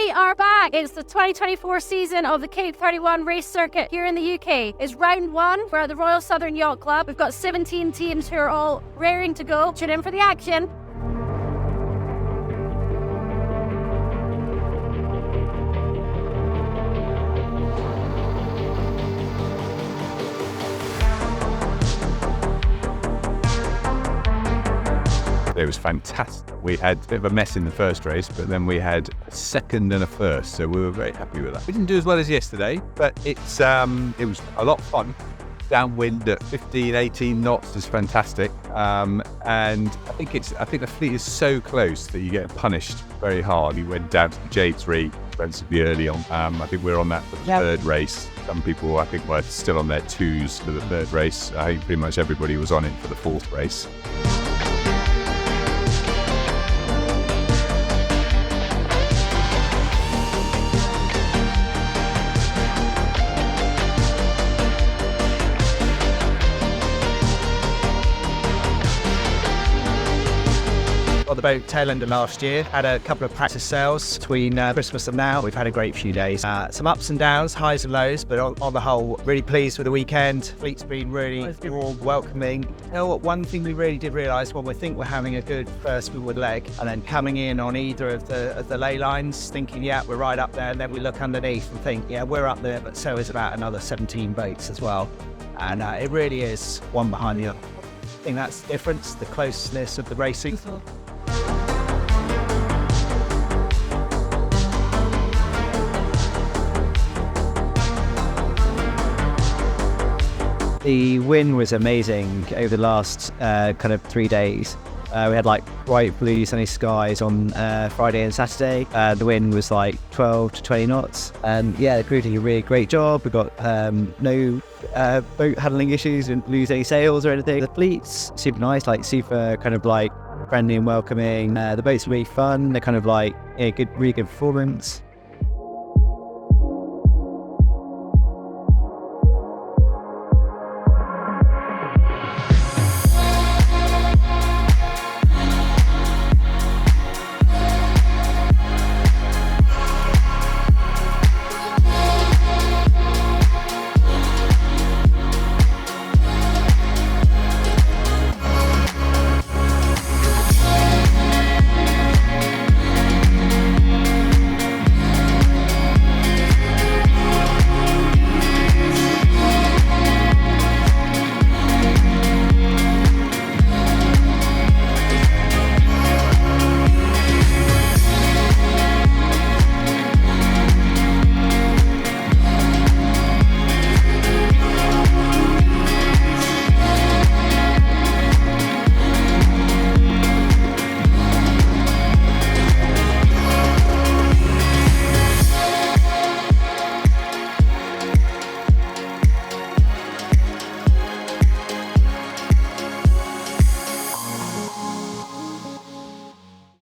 We are back. It's the 2024 season of the Cape 31 race circuit here in the UK. It's round one. We're at the Royal Southern Yacht Club. We've got 17 teams who are all raring to go. Tune in for the action. It was fantastic. We had a bit of a mess in the first race, but then we had a second and a first, so we were very happy with that. We didn't do as well as yesterday, but it was a lot of fun. Downwind at 15, 18 knots is fantastic, and I think the fleet is so close that you get punished very hard. We went down to the J3 relatively early on. I think we were on that for the third race. Some people, I think, were still on their twos for the third race. I think pretty much everybody was on it for the fourth race. On the boat tail end of last year, had a couple of practice sails between Christmas and now. We've had a great few days. Some ups and downs, highs and lows, but on the whole, really pleased with the weekend. Fleet's been really warm, welcoming. You know what, one thing we really did realise when we think we're having a good first forward leg and then coming in on either of the ley lines, thinking, yeah, we're right up there, and then we look underneath and think, yeah, we're up there, but so is about another 17 boats as well. And it really is one behind the other. I think that's the difference, the closeness of the racing. The wind was amazing over the last kind of 3 days. We had like bright blue sunny skies on Friday and Saturday. The wind was like 12 to 20 knots. And yeah, the crew did a really great job. We got no boat handling issues, didn't lose any sails or anything. The fleet's super nice, like super kind of like friendly and welcoming. The boats are really fun. They're kind of like really good performance.